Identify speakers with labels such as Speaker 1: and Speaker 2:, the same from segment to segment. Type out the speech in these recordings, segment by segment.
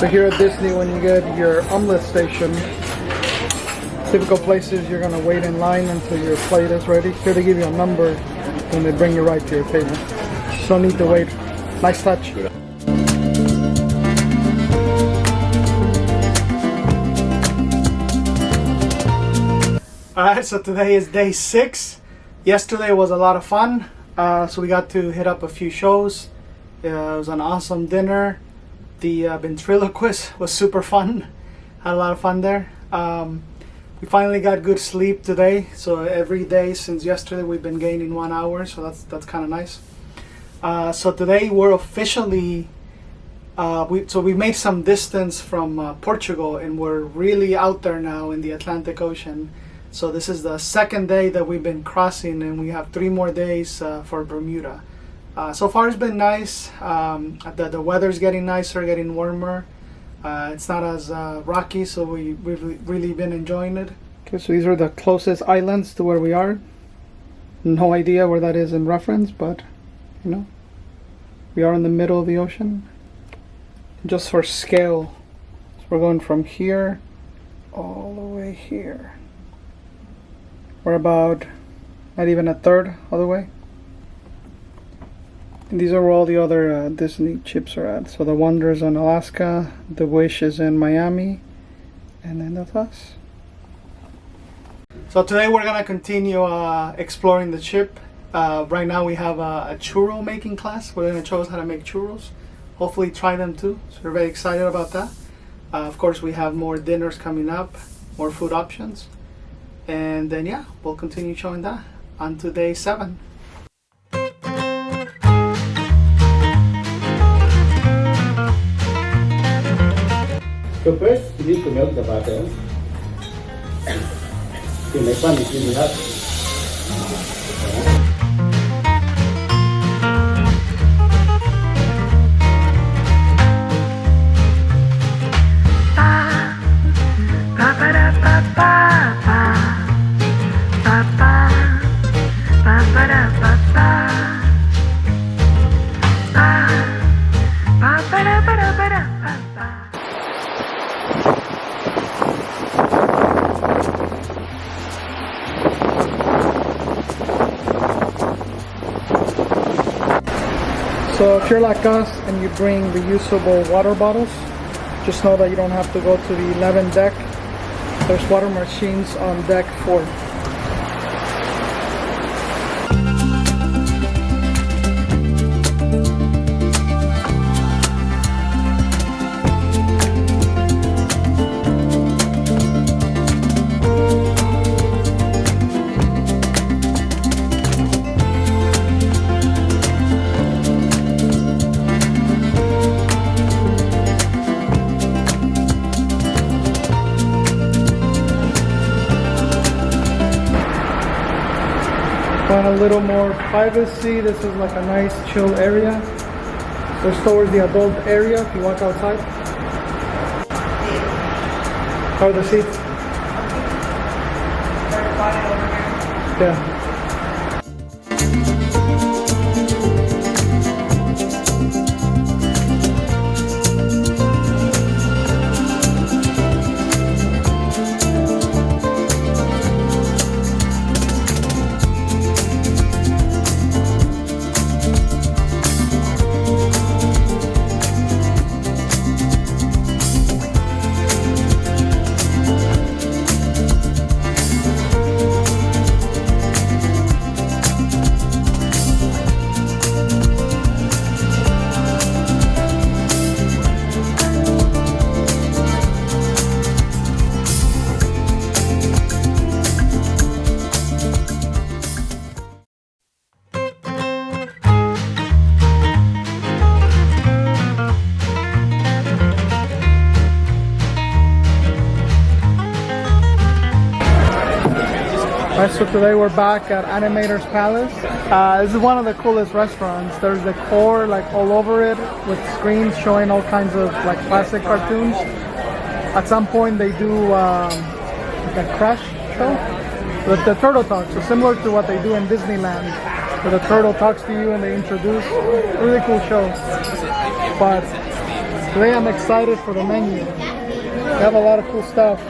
Speaker 1: So here at Disney, when you get your omelet station, typical places you're gonna wait in line until your plate is ready. Here they give you a number and they bring you right to your table. So need to wait. Nice touch. Alright, so today is day 6. Yesterday was a lot of fun. So we got to hit up a few shows. It was an awesome dinner. The ventriloquist was super fun. Had a lot of fun there. We finally got good sleep today. So every day since yesterday we've been gaining 1 hour. So that's kind of nice. So today we're officially we made some distance from Portugal, and we're really out there now in the Atlantic Ocean. So this is the second day that we've been crossing, and we have 3 more days for Bermuda. So far it's been nice. The weather's getting nicer, getting warmer. It's not as rocky, so we've really been enjoying it. Okay, so these are the closest islands to where we are. No idea where that is in reference, but you know, we are in the middle of the ocean. Just for scale, so we're going from here all the way here. We're about not even a third of the way. And these are where all the other Disney ships are at. So the Wonder's in Alaska, the Wish is in Miami, and then that's us. So today we're gonna continue exploring the ship. Right now we have a churro making class. We're gonna show us how to make churros. Hopefully try them too. So we're very excited about that. Of course we have more dinners coming up, more food options. And then yeah, we'll continue showing that on to day 7.
Speaker 2: So first you need to melt the butter. To make one is really hot.
Speaker 1: So if you're like us and you bring reusable water bottles, just know that you don't have to go to the 11th deck. There's water machines on deck 4. Want a little more privacy? This is like a nice chill area. There's towards the adult area if you walk outside. How are the seats? Yeah. Alright, so today we're back at Animator's Palace. This is one of the coolest restaurants. There's decor like all over it with screens showing all kinds of like classic cartoons. At some point they do like a crash show with the turtle talk, so similar to what they do in Disneyland, where the turtle talks to you and they introduce. Really cool show. But Today I'm excited for the menu. They have a lot of cool stuff.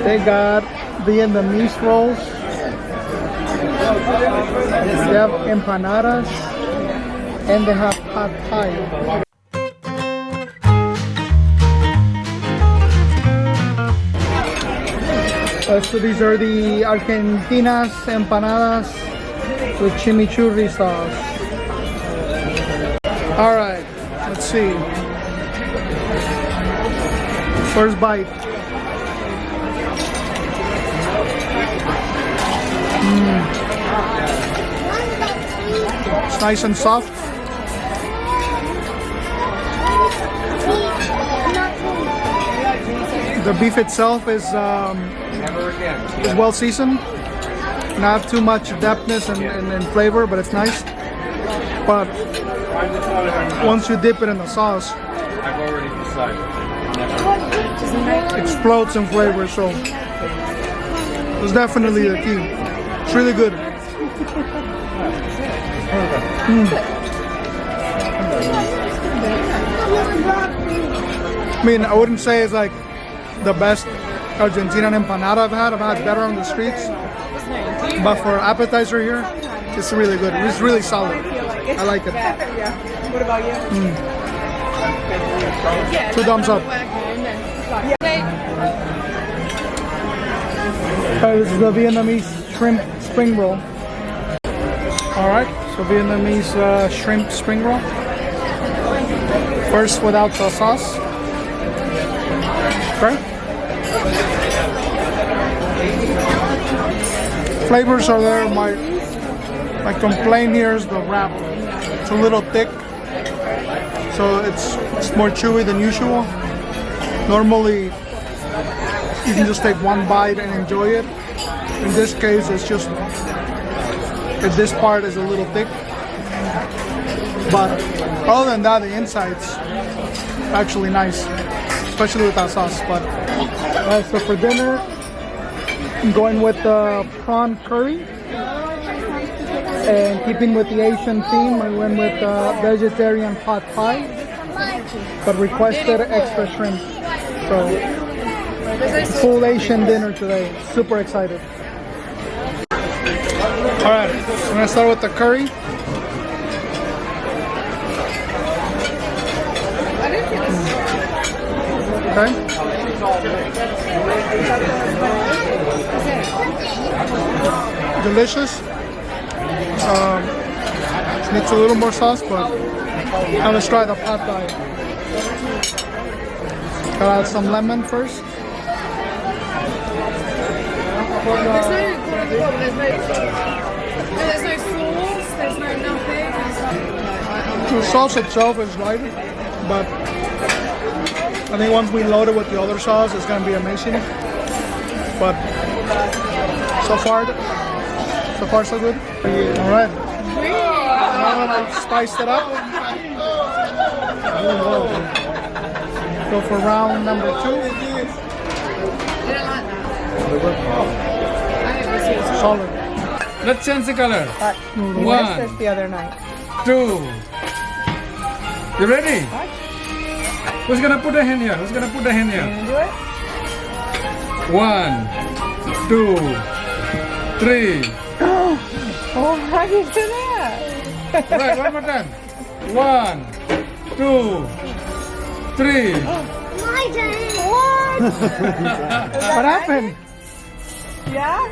Speaker 1: They got Vietnamese rolls. They have empanadas. And they have pad thai. So these are the Argentinas empanadas with chimichurri sauce. All right, let's see. First bite. It's nice and soft. The beef itself is well seasoned. Not too much depthness and flavor, but it's nice. But once you dip it in the sauce,
Speaker 3: I've already decided.
Speaker 1: it explodes in flavor. So it's definitely the key. It's really good. I mean, I wouldn't say it's like the best Argentinian empanada I've had. I've had better on the streets. But for appetizer here, it's really good. It's really solid. I like it.
Speaker 4: What about you?
Speaker 1: 2 thumbs up. This is the Vietnamese shrimp spring roll. Alright, so Vietnamese shrimp spring roll. First without the sauce. Okay. Flavors are there. My complaint here is the wrap. It's a little thick, so it's more chewy than usual. Normally, you can just take one bite and enjoy it. In this case, it's just this part is a little thick. But other than that, the inside's actually nice, especially with that sauce. But so for dinner, I'm going with the prawn curry. And keeping with the Asian theme, I went with vegetarian pot pie, but requested extra shrimp. So, full Asian dinner today. Super excited. Alright, I'm gonna start with the curry. Okay. Delicious. Needs a little more sauce, but let's try the pad thai. Gotta add some lemon first.
Speaker 4: There's no sauce, there's no nothing.
Speaker 1: The sauce itself is light, but I think once we load it with the other sauce, it's gonna be amazing. But so far so good. All right. Now that I've spiced it up, go for round number 2. Solid.
Speaker 3: Let's change the color.
Speaker 4: We missed this the other night.
Speaker 3: 2. You ready? Who's gonna put a hand here? Who's gonna put a hand
Speaker 4: You
Speaker 3: here?
Speaker 4: gonna do it?
Speaker 3: 1, 2, 3.
Speaker 4: Oh, how do you do that?
Speaker 3: Right, one more time. 1, 2, 3.
Speaker 5: My turn.
Speaker 4: What?
Speaker 1: What happened?
Speaker 4: Yeah?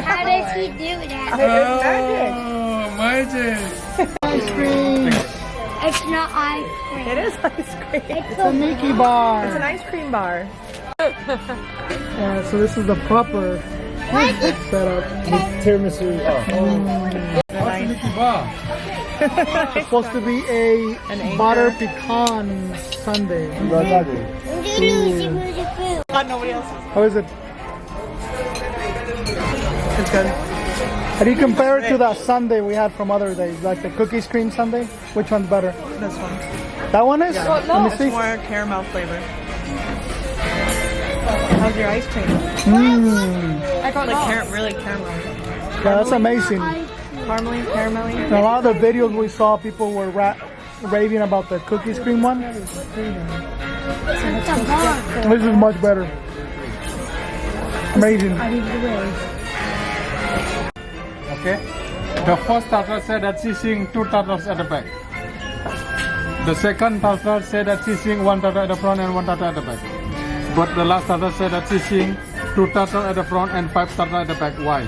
Speaker 5: How does he do that?
Speaker 3: Oh, magic.
Speaker 1: Ice cream.
Speaker 5: It's not ice cream.
Speaker 4: It is ice cream.
Speaker 1: It's a Mickey bar.
Speaker 4: It's an ice cream bar.
Speaker 1: Yeah, so this is the proper setup.
Speaker 2: Tiramisu.
Speaker 3: What's Mickey Bar?
Speaker 1: It's supposed to be a butter pecan sundae.
Speaker 4: Nobody else.
Speaker 1: How is it?
Speaker 4: It's good.
Speaker 1: How do you compare it to that sundae we had from other days, like the cookies cream sundae? Which one's better?
Speaker 4: This one.
Speaker 1: That one is?
Speaker 4: Well,
Speaker 1: Let me
Speaker 4: it's
Speaker 1: see.
Speaker 4: more caramel flavor. How's your ice cream?
Speaker 5: I got
Speaker 4: Like really caramel.
Speaker 1: Yeah, that's amazing.
Speaker 4: Caramely, caramelly.
Speaker 1: In a lot of the videos we saw, people were raving about the cookies cream one.
Speaker 5: It's a bar.
Speaker 1: This is much better. Amazing.
Speaker 3: Okay. The first tartar said that she's seeing 2 tartars at the back. The second tartar said that she's seeing 1 tartar at the front and 1 tartar at the back. But the last tartar said that she's seeing 2 tartar at the front and 5 tartar at the back. Why?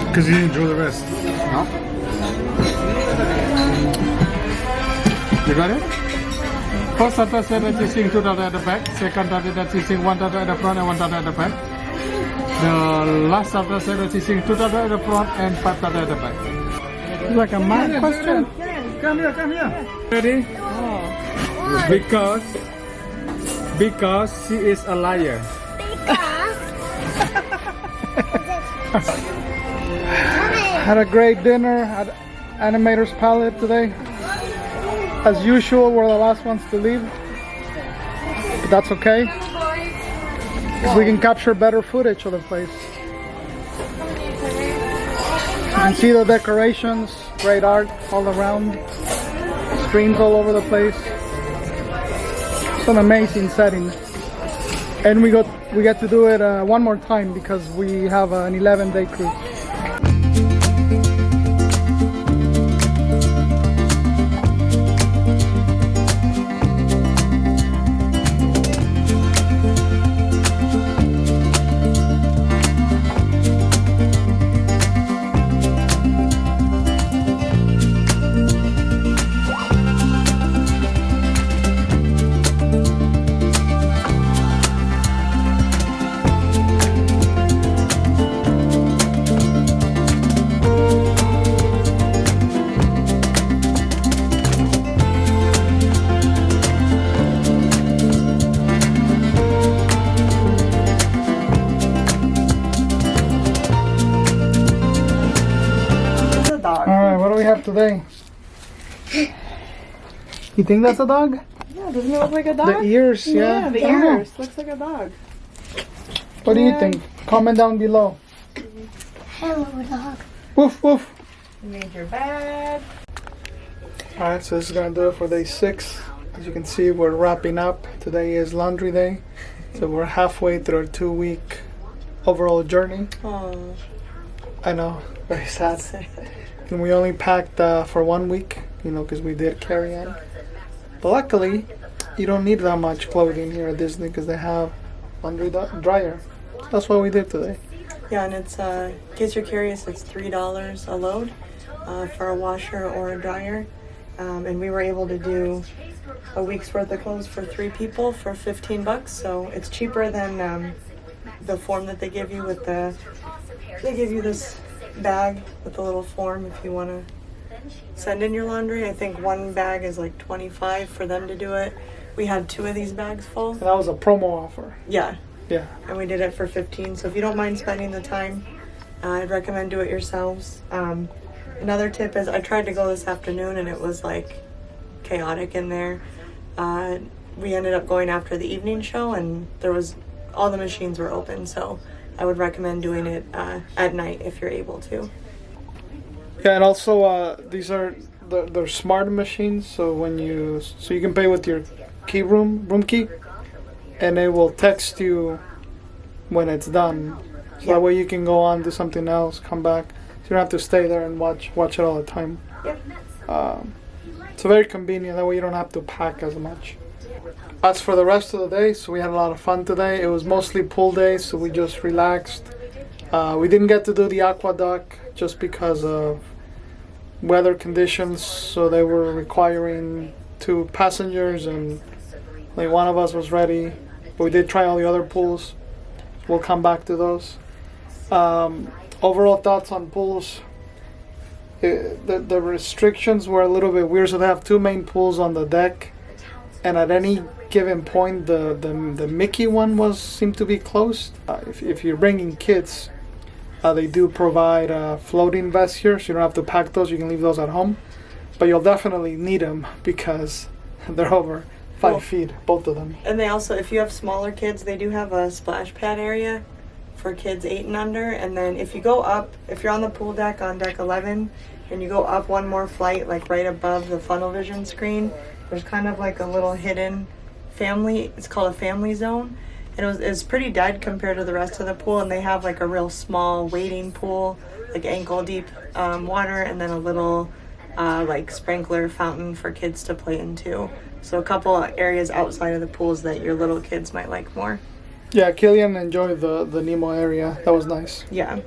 Speaker 6: Because you didn't draw the rest.
Speaker 3: No? You got it? First tartar said that she's seeing 2 tartar at the back. Second tartar that she's seeing 1 tartar at the front and 1 tartar at the back. The last tartar said that she's seeing 2 tartar at the front and 5 tartar at the back.
Speaker 1: It's like a math question.
Speaker 3: Come here, come here. Ready? Because she is a liar.
Speaker 1: Had a great dinner at Animator's Palate today. As usual, we're the last ones to leave. But that's okay. Because we can capture better footage of the place. You can see the decorations, great art all around. Screens all over the place. It's an amazing setting. And we get to do it one more time because we have an 11-day cruise. Alright, what do we have today? You think that's a dog?
Speaker 4: Yeah, doesn't it look like a dog?
Speaker 1: The ears, yeah.
Speaker 4: Yeah, the ears. Looks like a dog.
Speaker 1: What do you think? Comment down below.
Speaker 5: Hello, dog.
Speaker 1: Woof woof.
Speaker 4: You made your bed.
Speaker 1: Alright, so this is gonna do it for day 6. As you can see, we're wrapping up. Today is laundry day. So we're halfway through our 2-week overall journey.
Speaker 4: Oh.
Speaker 1: I know, very sad. And we only packed for 1 week, you know, because we did carry on. But luckily, you don't need that much clothing here at Disney because they have laundry dryer. So that's what we did today.
Speaker 4: Yeah, and it's, in case you're curious, it's $3 a load for a washer or a dryer. And we were able to do a week's worth of clothes for 3 people for $15. So it's cheaper than the form that they give you with the, they give you this bag with a little form if you want to send in your laundry. I think 1 bag is like $25 for them to do it. We had 2 of these bags full.
Speaker 1: And that was a promo offer.
Speaker 4: Yeah.
Speaker 1: Yeah.
Speaker 4: And we did it for $15. So if you don't mind spending the time, I'd recommend do it yourselves. Another tip is I tried to go this afternoon and it was like chaotic in there. We ended up going after the evening show and all the machines were open. So I would recommend doing it at night if you're able to.
Speaker 1: Yeah, and also these are they're smart machines. So you can pay with your room key, and it will text you when it's done. So that way you can go on, do something else, come back. So you don't have to stay there and watch it all the time.
Speaker 4: Yep.
Speaker 1: So very convenient. That way you don't have to pack as much. As for the rest of the day, so we had a lot of fun today. It was mostly pool day, so we just relaxed. We didn't get to do the aqueduct just because of weather conditions. So they were requiring 2 passengers, and like one of us was ready. But we did try all the other pools. We'll come back to those. Overall thoughts on pools. The restrictions were a little bit weird. So they have 2 main pools on the deck, and at any given point, the Mickey one seemed to be closed. If you're bringing kids, they do provide floating vests here, so you don't have to pack those. You can leave those at home, but you'll definitely need them because they're over 5 feet, both of them.
Speaker 4: And they also, if you have smaller kids, they do have a splash pad area for kids 8 and under. And then if you go up, if you're on the pool deck on deck 11, and you go up one more flight, like right above the funnel vision screen. There's kind of like a little hidden family. It's called a family zone, and it's pretty dead compared to the rest of the pool. And they have like a real small wading pool, like ankle deep water, and then a little like sprinkler fountain for kids to play into. So a couple areas outside of the pools that your little kids might like more.
Speaker 1: Yeah, Killian enjoyed the Nemo area. That was nice.
Speaker 4: Yeah.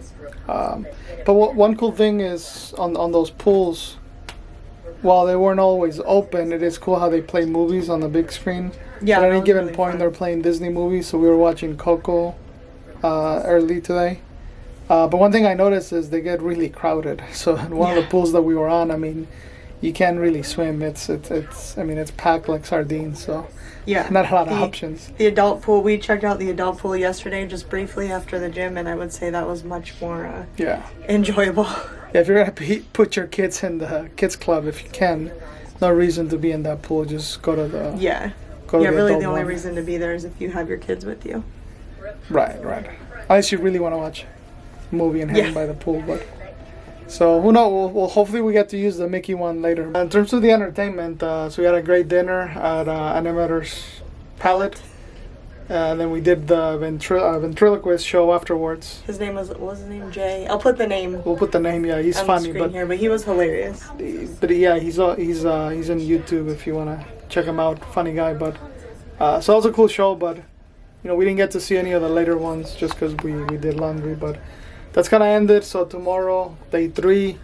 Speaker 1: But one cool thing is on those pools, while they weren't always open, it is cool how they play movies on the big screen.
Speaker 4: Yeah.
Speaker 1: At any given
Speaker 4: really
Speaker 1: point,
Speaker 4: fun.
Speaker 1: they're playing Disney movies. So we were watching Coco early today. But one thing I noticed is they get really crowded. So in one of the pools that we were on, I mean, you can't really swim. It's packed like sardines. So
Speaker 4: Yeah.
Speaker 1: not a lot of options.
Speaker 4: The adult pool, we checked out the adult pool yesterday just briefly after the gym, and I would say that was much more
Speaker 1: Yeah.
Speaker 4: enjoyable.
Speaker 1: Yeah, if you're gonna put your kids in the kids club, if you can, no reason to be in that pool. Just go to the
Speaker 4: Yeah.
Speaker 1: go to
Speaker 4: Yeah,
Speaker 1: the
Speaker 4: really
Speaker 1: adult
Speaker 4: the only
Speaker 1: one.
Speaker 4: reason to be there is if you have your kids with you.
Speaker 1: Right. Unless you really want to watch a movie and hang
Speaker 4: Yeah.
Speaker 1: by the pool, but so who knows? Well, hopefully we get to use the Mickey one later. In terms of the entertainment, so we had a great dinner at Animator's Palate. And then we did the ventriloquist show afterwards.
Speaker 4: His name what was his name? Jay. I'll put the name
Speaker 1: We'll put the name. Yeah, he's
Speaker 4: on
Speaker 1: funny,
Speaker 4: the screen
Speaker 1: but
Speaker 4: here, but he was hilarious.
Speaker 1: yeah, he's on YouTube if you wanna check him out. Funny guy, but so that was a cool show. But we didn't get to see any of the later ones just because we did laundry. But that's gonna end it. So tomorrow, day 3,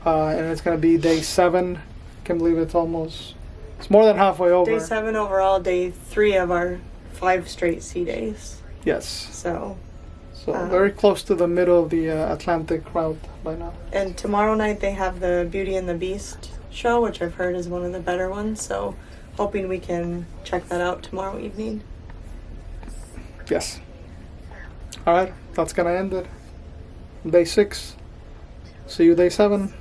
Speaker 1: and it's gonna be day 7. Can't believe it's more than halfway over.
Speaker 4: Day 7 overall, day 3 of our 5 straight sea days.
Speaker 1: Yes.
Speaker 4: So
Speaker 1: Very close to the middle of the Atlantic route by now.
Speaker 4: and tomorrow night they have the Beauty and the Beast show, which I've heard is one of the better ones. So hoping we can check that out tomorrow evening.
Speaker 1: Yes. All right, that's gonna end it. Day 6. See you day 7.